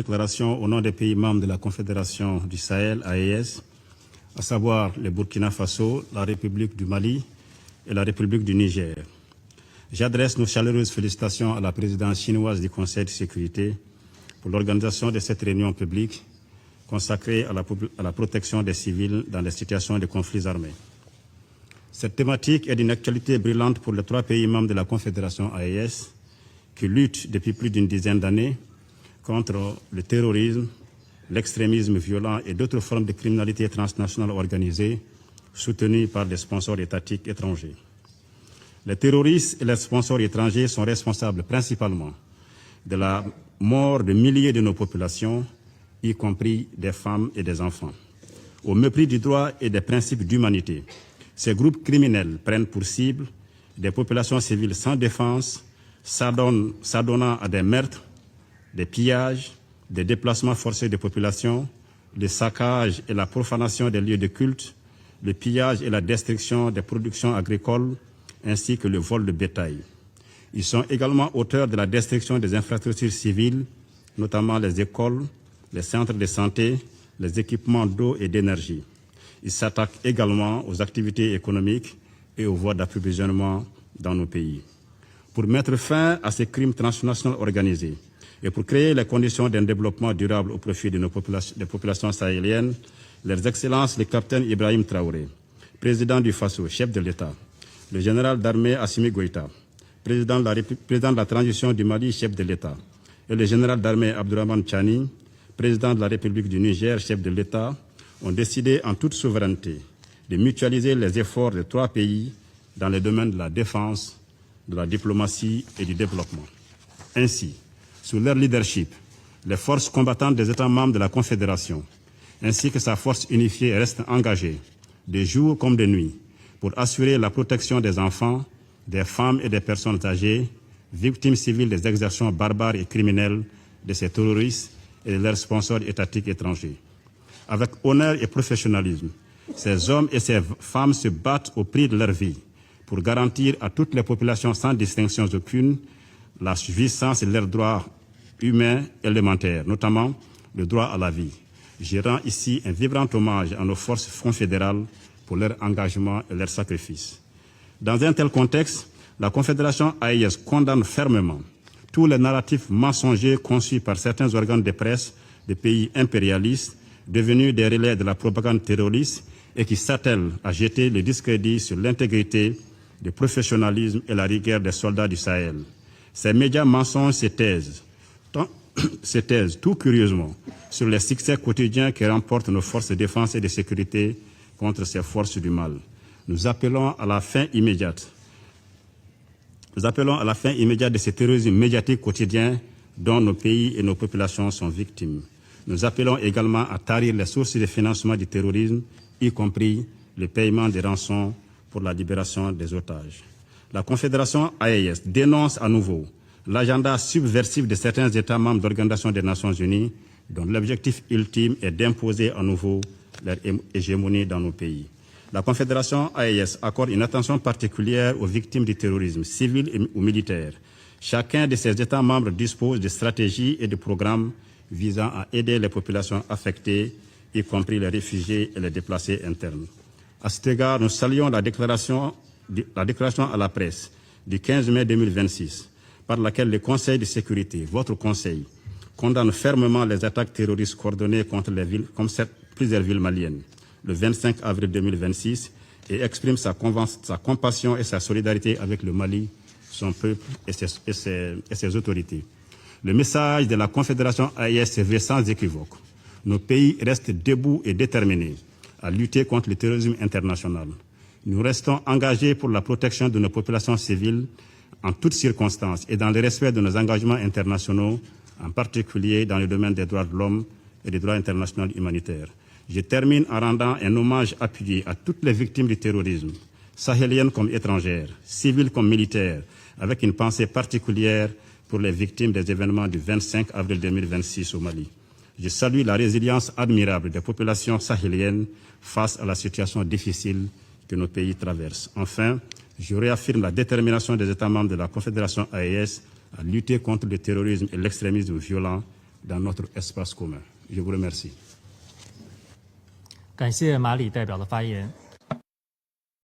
déclaration au nom des pays membres de la Confédération du Sahel, AES, à savoir le Burkina Faso, la République du Mali et la République du Niger. J'adresse nos chaleureuses félicitations à la présidence chinoise du Conseil de sécurité pour l'organisation de cette réunion publique consacrée à la protection des civils dans les situations de conflits armés. Cette thématique est d'une actualité brûlante pour les 3 pays membres de la Confédération AES qui luttent depuis plus d'une dizaine d'années contre le terrorisme, l'extrémisme violent et d'autres formes de criminalité transnationale organisée soutenues par des sponsors étatiques étrangers. Les terroristes et les sponsors étrangers sont responsables principalement de la mort de milliers de nos populations, y compris des femmes et des enfants. Au mépris du droit et des principes d'humanité, ces groupes criminels prennent pour cible des populations civiles sans défense, s'adonnant à des meurtres, des pillages, des déplacements forcés de populations, le saccage et la profanation des lieux de culte, le pillage et la destruction des productions agricoles, ainsi que le vol de bétail. Ils sont également auteurs de la destruction des infrastructures civiles, notamment les écoles, les centres de santé, les équipements d'eau et d'énergie. Ils s'attaquent également aux activités économiques et aux voies d'approvisionnement dans nos pays. Pour mettre fin à ces crimes transnationaux organisés et pour créer les conditions d'un développement durable au profit de des populations sahéliennes, leurs excellences le capitaine Ibrahim Traoré, président du Faso, chef de l'État, le général d'armée Assimi Goïta, président de la transition du Mali, chef de l'État, et le général d'armée Abdourahmane Tchani, président de la République du Niger, chef de l'État, ont décidé en toute souveraineté de mutualiser les efforts des 3 pays dans les domaines de la défense, de la diplomatie et du développement. Ainsi, sous leur leadership, les forces combattantes des États membres de la Confédération, ainsi que sa force unifiée, restent engagées, de jour comme de nuit, pour assurer la protection des enfants, des femmes et des personnes âgées, victimes civiles des exactions barbares et criminelles de ces terroristes et de leurs sponsors étatiques étrangers. Avec honneur et professionnalisme, ces hommes et ces femmes se battent au prix de leur vie pour garantir à toutes les populations sans distinction aucune la jouissance de leurs droits humains élémentaires, notamment le droit à la vie. Je rends ici un vibrant hommage à nos forces confédérales pour leur engagement et leur sacrifice. Dans un tel contexte, la Confédération AES condamne fermement tous les narratifs mensongers conçus par certains organes de presse des pays impérialistes devenus des relais de la propagande terroriste et qui s'attellent à jeter le discrédit sur l'intégrité, le professionnalisme et la rigueur des soldats du Sahel. Ces médias mensonges se taisent tout curieusement sur les succès quotidiens que remportent nos forces de défense et de sécurité contre ces forces du mal. Nous appelons à la fin immédiate de ce terrorisme médiatique quotidien dont nos pays et nos populations sont victimes. Nous appelons également à tarir les sources de financement du terrorisme, y compris le paiement des rançons pour la libération des otages. La Confédération AES dénonce à nouveau l'agenda subversif de certains États membres de l'Organisation des Nations Unies, dont l'objectif ultime est d'imposer à nouveau leur hégémonie dans nos pays. La Confédération AES accorde une attention particulière aux victimes du terrorisme, civils ou militaires. Chacun de ces États membres dispose de stratégies et de programmes visant à aider les populations affectées, y compris les réfugiés et les déplacés internes. À cet égard, nous saluons la déclaration à la presse du 15 mai 2026, par laquelle le Conseil de sécurité, votre Conseil, condamne fermement les attaques terroristes coordonnées contre les villes, comme plusieurs villes maliennes, le 25 avril 2026, et exprime sa compassion et sa solidarité avec le Mali, son peuple et ses autorités. Le message de la Confédération AES se veut sans équivoque. Nos pays restent debout et déterminés à lutter contre le terrorisme international. Nous restons engagés pour la protection de nos populations civiles en toutes circonstances et dans le respect de nos engagements internationaux, en particulier dans le domaine des droits de l'homme et des droits internationaux humanitaires. Je termine en rendant un hommage appuyé à toutes les victimes du terrorisme, sahéliennes comme étrangères, civiles comme militaires, avec une pensée particulière pour les victimes des événements du 25 avril 2026 au Mali. Je salue la résilience admirable des populations sahéliennes face à la situation difficile que nos pays traversent. Enfin, je réaffirme la détermination des États membres de la Confédération AES à lutter contre le terrorisme et l'extrémisme violent dans notre espace commun. Je vous remercie. 感谢马里代表的发言。